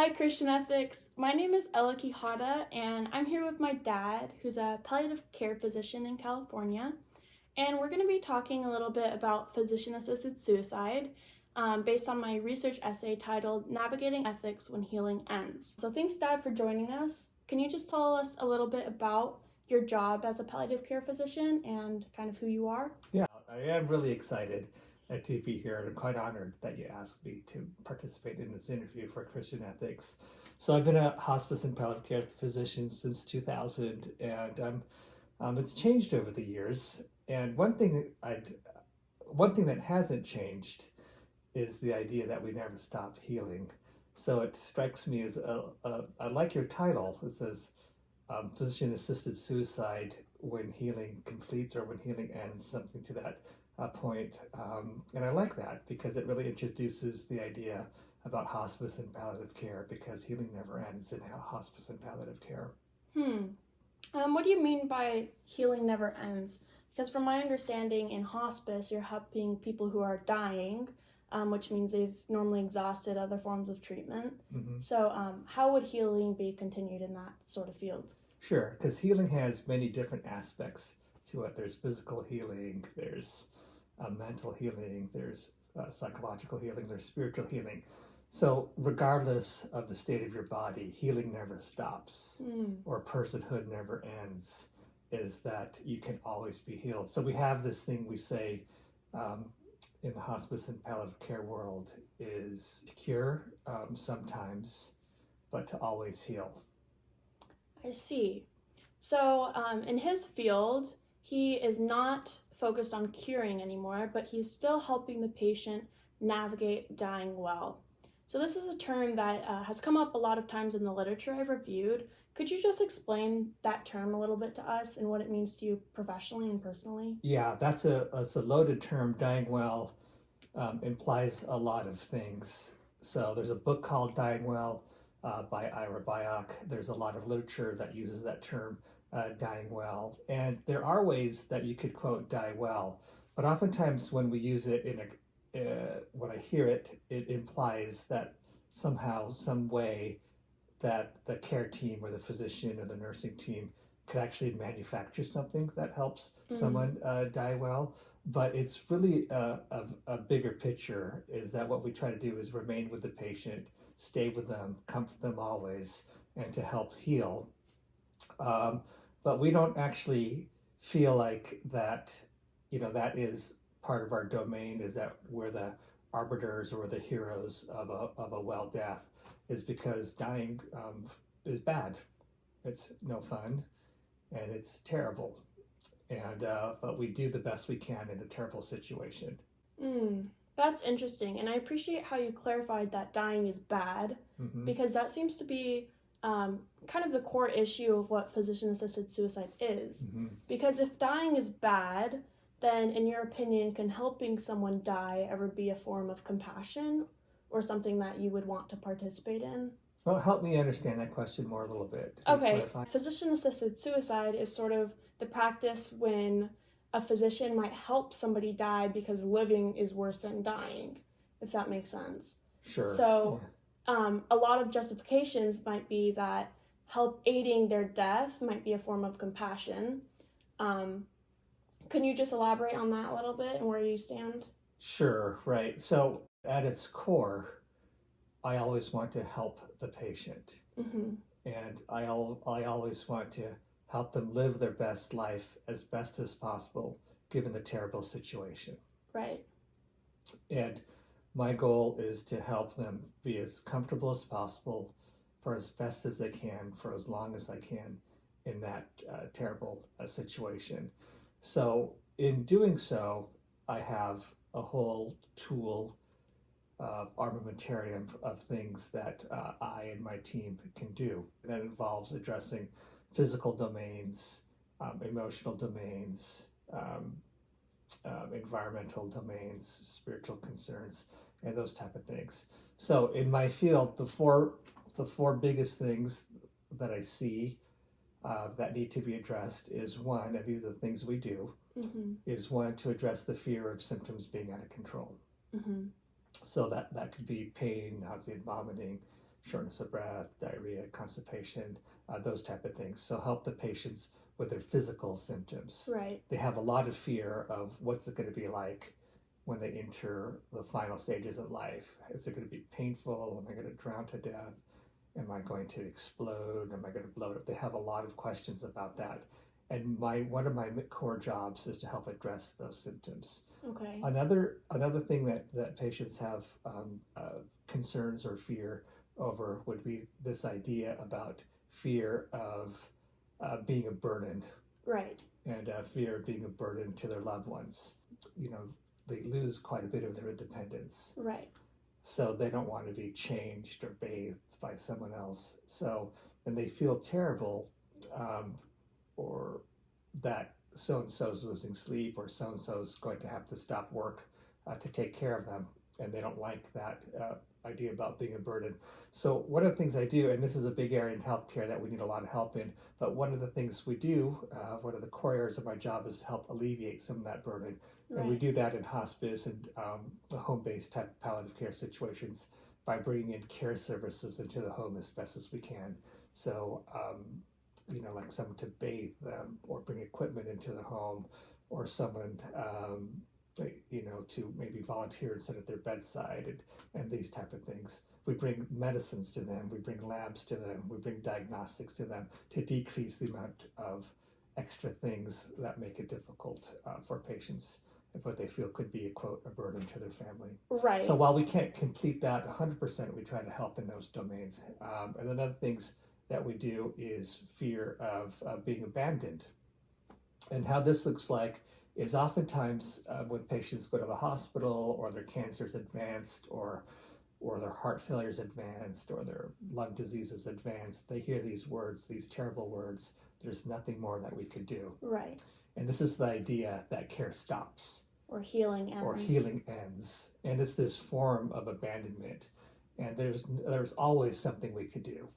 Hi, Christian Ethics. My name is Earl Quijada, and I'm here with my dad, who's a palliative care physician in California. And we're going to be talking a little bit about physician assisted suicide based on my research essay titled Navigating Ethics When Healing Ends. So, thanks, Dad, for joining us. Can you just tell us a little bit about your job as a palliative care physician and kind of who you are? Yeah, I am really excited to be here, and I'm quite honored that you asked me to participate in this interview for Christian Ethics. So I've been a hospice and palliative care physician since 2000, and it's changed over the years. And one thing that hasn't changed is the idea that we never stop healing. So it strikes me as I like your title. It says physician assisted suicide when healing completes or when healing ends, something to that point. And I like that because it really introduces the idea about hospice and palliative care, because healing never ends in hospice and palliative care. What do you mean by healing never ends? Because from my understanding, in hospice, you're helping people who are dying, which means they've normally exhausted other forms of treatment. So how would healing be continued in that sort of field? Sure, because healing has many different aspects to it. There's physical healing, there's mental healing, there's psychological healing, there's spiritual healing. So regardless of the state of your body, healing never stops, or personhood never ends, is that you can always be healed. So we have this thing we say in the hospice and palliative care world is to cure sometimes, but to always heal. I see. So in his field, he is not focused on curing anymore, but he's still helping the patient navigate dying well. So this is a term that has come up a lot of times in the literature I've reviewed. Could you just explain that term a little bit to us and what it means to you professionally and personally? Yeah, that's a loaded term. Dying well implies a lot of things. So there's a book called Dying Well by Ira Byock. There's a lot of literature that uses that term, dying well. And there are ways that you could quote die well, but oftentimes when we use it when I hear it, it implies that somehow, some way, that the care team or the physician or the nursing team could actually manufacture something that helps someone die well. But it's really a bigger picture, is that what we try to do is remain with the patient, stay with them, comfort them always, and to help heal. But we don't actually feel like that, that is part of our domain, is that we're the arbiters or the heroes of a well death, is because dying is bad. It's no fun, and it's terrible. And but we do the best we can in a terrible situation. That's interesting, and I appreciate how you clarified that dying is bad, because that seems to be kind of the core issue of what physician-assisted suicide is. Because if dying is bad, then in your opinion, can helping someone die ever be a form of compassion or something that you would want to participate in? Well, help me understand that question more a little bit. Okay, physician-assisted suicide is sort of the practice when a physician might help somebody die because living is worse than dying, if that makes sense. Sure. So a lot of justifications might be that aiding their death might be a form of compassion. Can you just elaborate on that a little bit and where you stand? Sure, right. So at its core, I always want to help the patient. And I always want to help them live their best life as best as possible, given the terrible situation. Right. And my goal is to help them be as comfortable as possible for as best as they can, for as long as I can in that terrible situation. So in doing so, I have a whole tool armamentarium of things that I and my team can do. That involves addressing physical domains, emotional domains, environmental domains, spiritual concerns, and those type of things. So in my field, the four biggest things that I see that need to be addressed is one, and these are the things we do, is one, to address the fear of symptoms being out of control. So that could be pain, nausea, vomiting, shortness of breath, diarrhea, constipation, those type of things. So help the patients with their physical symptoms. Right. They have a lot of fear of what's it going to be like when they enter the final stages of life. Is it going to be painful? Am I going to drown to death? Am I going to explode? Am I going to blow up? They have a lot of questions about that. And one of my core jobs is to help address those symptoms. Okay. Another thing that patients have concerns or fear over would be this idea about fear of being a burden. Right. And fear of being a burden to their loved ones. You know, they lose quite a bit of their independence. Right. So they don't want to be changed or bathed by someone else. So, and they feel terrible, or that so-and-so's losing sleep, or so-and-so's going to have to stop work to take care of them. And they don't like that idea about being a burden. So one of the things I do, and this is a big area in healthcare that we need a lot of help in, but one of the things we do, one of the core areas of my job is to help alleviate some of that burden. Right. And we do that in hospice and home-based type palliative care situations by bringing in care services into the home as best as we can. So, you know, like someone to bathe them or bring equipment into the home, or someone, you know, to maybe volunteer and sit at their bedside, and these type of things. We bring medicines to them, we bring labs to them, we bring diagnostics to them to decrease the amount of extra things that make it difficult for patients and what they feel could be, quote, a burden to their family. Right. So while we can't complete that 100%, we try to help in those domains. And then other things that we do is fear of being abandoned. And how this looks like is oftentimes when patients go to the hospital, or their cancer's advanced, or their heart failure's advanced, or their lung disease is advanced, they hear these words, these terrible words, there's nothing more that we could do. Right. And this is the idea that care stops. Or healing ends. Or healing ends. And it's this form of abandonment. And there's always something we could do.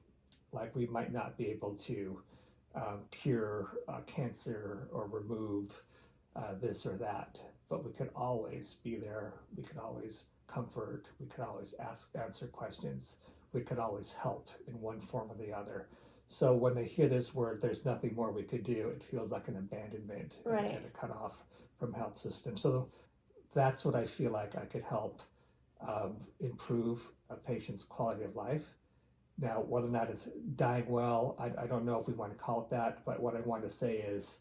Like we might not be able to cure cancer or remove this or that, but we could always be there. We could always comfort. We could always answer questions. We could always help in one form or the other. So when they hear this word, there's nothing more we could do, it feels like an abandonment. Right. And a cut off from health system. So that's what I feel like I could help improve a patient's quality of life. Now, whether or not it's dying well, I don't know if we want to call it that, but what I want to say is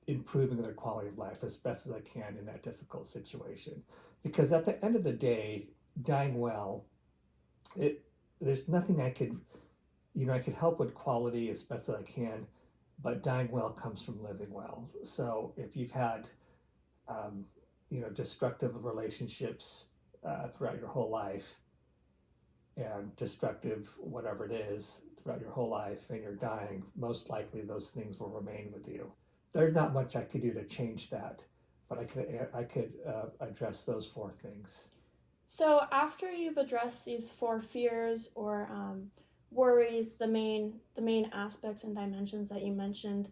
improving their quality of life as best as I can in that difficult situation. Because at the end of the day, dying well, there's nothing I could help with quality as best as I can, but dying well comes from living well. So if you've had, destructive relationships throughout your whole life, and destructive whatever it is throughout your whole life, and you're dying, most likely those things will remain with you. There's not much I could do to change that, but I could address those 4 things. So after you've addressed these 4 fears or worries, the main aspects and dimensions that you mentioned,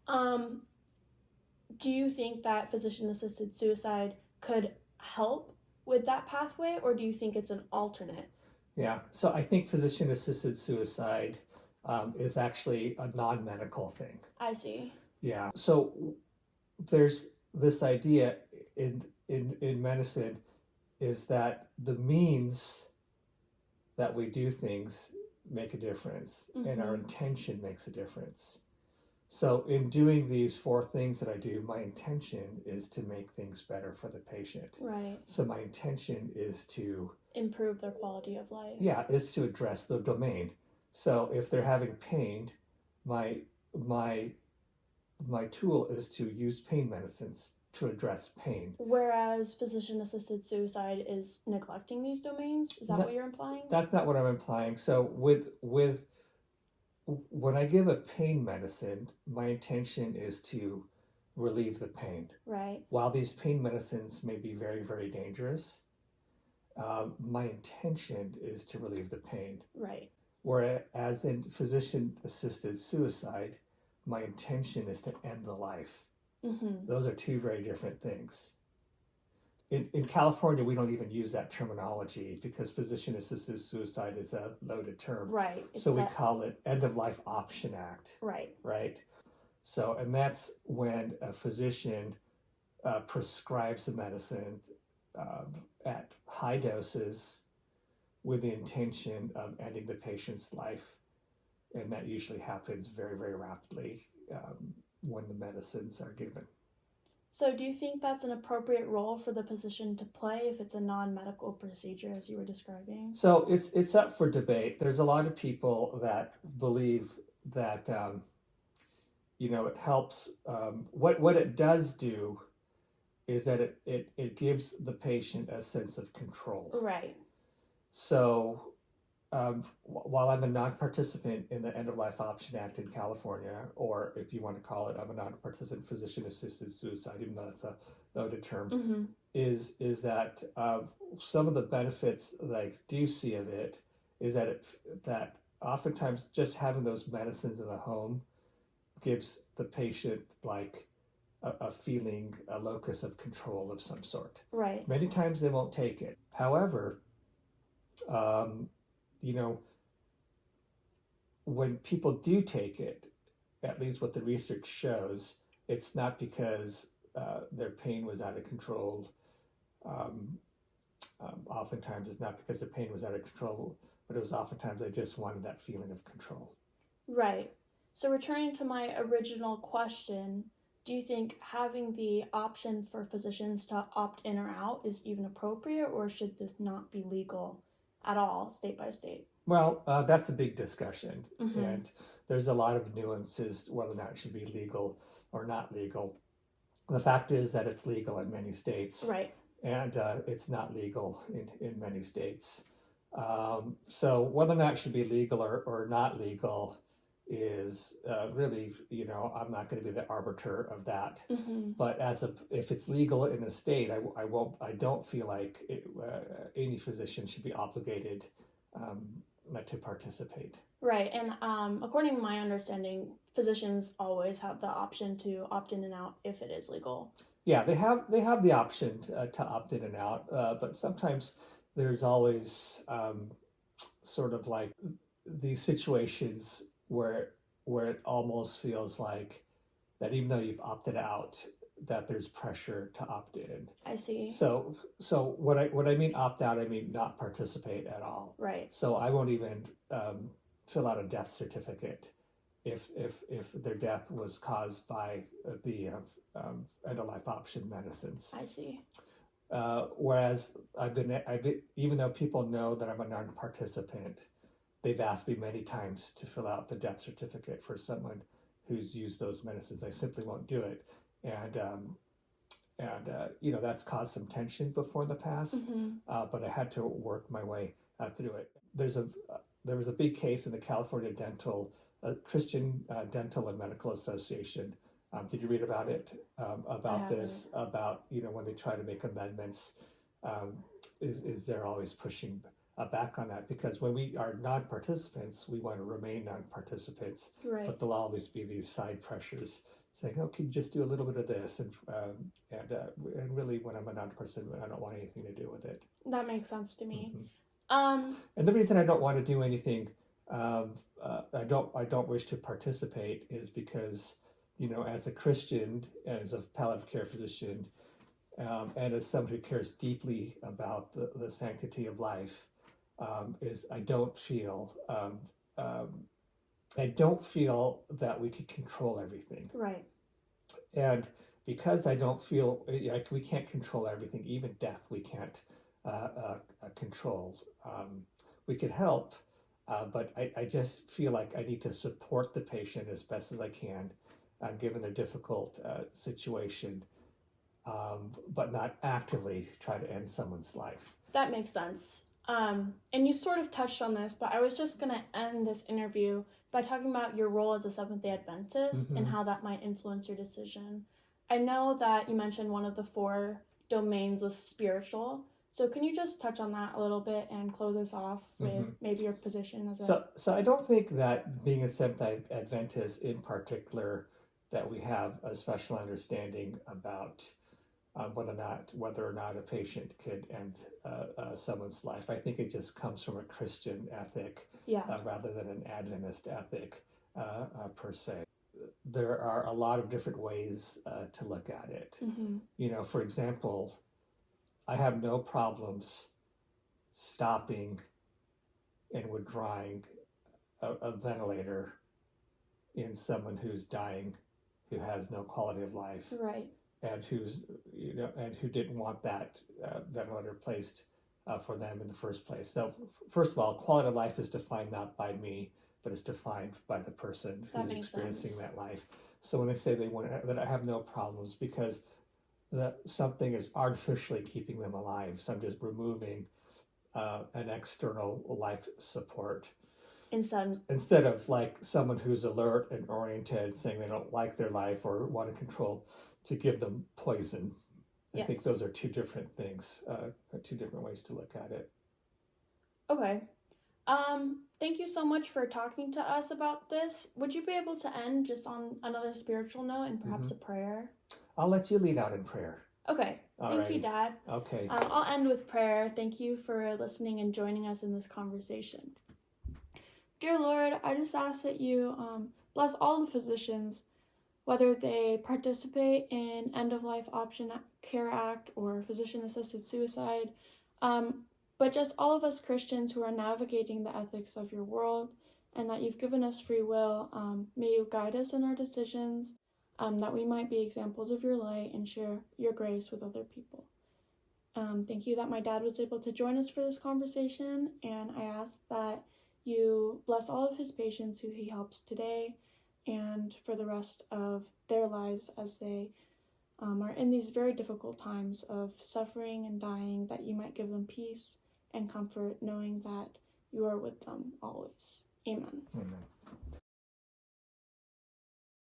do you think that physician-assisted suicide could help with that pathway, or do you think it's an alternate? Yeah, so I think physician-assisted suicide is actually a non-medical thing. I see. Yeah, so there's this idea in medicine is that the means that we do things make a difference, and our intention makes a difference. So in doing these 4 things that I do, my intention is to make things better for the patient. Right. So my intention is to improve their quality of life. Yeah, is to address the domain. So if they're having pain, my tool is to use pain medicines to address pain. Whereas physician-assisted suicide is neglecting these domains? Is that what you're implying? That's not what I'm implying. So when I give a pain medicine, my intention is to relieve the pain. Right. While these pain medicines may be very, very dangerous, my intention is to relieve the pain. Right. Whereas in physician-assisted suicide, my intention is to end the life. Mm-hmm. Those are 2 very different things. in California, we don't even use that terminology because physician-assisted suicide is a loaded term. Right. So we call it End-of-Life Option Act. Right. Right. So, and that's when a physician prescribes a medicine at high doses with the intention of ending the patient's life. And that usually happens very, very rapidly when the medicines are given. So do you think that's an appropriate role for the physician to play if it's a non-medical procedure, as you were describing? So it's up for debate. There's a lot of people that believe that it helps. What it does do is that it gives the patient a sense of control. Right. So while I'm a non-participant in the End-of-Life Option Act in California, or if you want to call it, I'm a non-participant physician-assisted suicide, even though it's a loaded term, Mm-hmm. is that some of the benefits that I do see of it is that oftentimes just having those medicines in the home gives the patient like a feeling, a locus of control of some sort. Right. Many times they won't take it. However, when people do take it, at least what the research shows, it's not because their pain was out of control. Oftentimes it's not because their pain was out of control, but it was oftentimes they just wanted that feeling of control. Right. So returning to my original question, do you think having the option for physicians to opt in or out is even appropriate, or should this not be legal at all, state by state? Well, that's a big discussion, Mm-hmm. and there's a lot of nuances whether or not it should be legal or not legal. The fact is that it's legal in many states, Right. and it's not legal in many states. So whether or not it should be legal or not legal is really, I'm not going to be the arbiter of that. Mm-hmm. But if it's legal in a state, I don't feel like any physician should be obligated to participate. Right. And according to my understanding, physicians always have the option to opt in and out if it is legal. Yeah, they have the option to opt in and out, but sometimes there's always sort of like these situations where it almost feels like that even though you've opted out, that there's pressure to opt in. I see. So what I mean opt out, I mean not participate at all. Right. So I won't even fill out a death certificate if their death was caused by the end-of-life option medicines. I see. Whereas I've been even though people know that I'm a non-participant, they've asked me many times to fill out the death certificate for someone who's used those medicines. I simply won't do it, and that's caused some tension before in the past. Mm-hmm. But I had to work my way through it. There was a big case in the California Christian Dental and Medical Association. Did you read about it? About this? About when they try to make amendments, is they're always pushing back on that, because when we are non-participants, we want to remain non-participants. Right. But there'll always be these side pressures saying, "Oh, can you just do a little bit of this?" And really, when I'm a non-participant, I don't want anything to do with it. That makes sense to me. Mm-hmm. And the reason I don't want to do anything, I don't wish to participate, is because as a Christian, as a palliative care physician, and as someone who cares deeply about the sanctity of life, is I don't feel that we could control everything. Right. And because I don't feel like we can't control everything, even death we can't control. We could help, but I just feel like I need to support the patient as best as I can, given their difficult situation, but not actively try to end someone's life. That makes sense. And you sort of touched on this, but I was just going to end this interview by talking about your role as a Seventh-day Adventist Mm-hmm. and how that might influence your decision. I know that you mentioned one of the 4 domains was spiritual. So can you just touch on that a little bit and close us off with maybe your position as a... So I don't think that being a Seventh-day Adventist in particular, that we have a special understanding about whether or not a patient could end someone's life. I think it just comes from a Christian ethic rather than an Adventist ethic per se. There are a lot of different ways to look at it. Mm-hmm. For example, I have no problems stopping and withdrawing a ventilator in someone who's dying, who has no quality of life, right, and who didn't want that ventilator placed for them in the first place. So, first of all, quality of life is defined not by me, but it's defined by the person who's experiencing that life. So when they say that I have no problems because something is artificially keeping them alive, so I'm just removing an external life support. Instead of like someone who's alert and oriented, saying they don't like their life or want to control, to give them poison. I think those are two different things, two different ways to look at it. Okay. Thank you so much for talking to us about this. Would you be able to end just on another spiritual note and perhaps a prayer? I'll let you lead out in prayer. Okay. Thank you, Dad. Okay. I'll end with prayer. Thank you for listening and joining us in this conversation. Dear Lord, I just ask that you bless all the physicians, whether they participate in End-of-Life Option Care Act or physician-assisted suicide, but just all of us Christians who are navigating the ethics of your world, and that you've given us free will. May you guide us in our decisions, that we might be examples of your light and share your grace with other people. Thank you that my dad was able to join us for this conversation, and I ask that you bless all of his patients who he helps today and for the rest of their lives as they are in these very difficult times of suffering and dying, that you might give them peace and comfort knowing that you are with them always. Amen. Amen.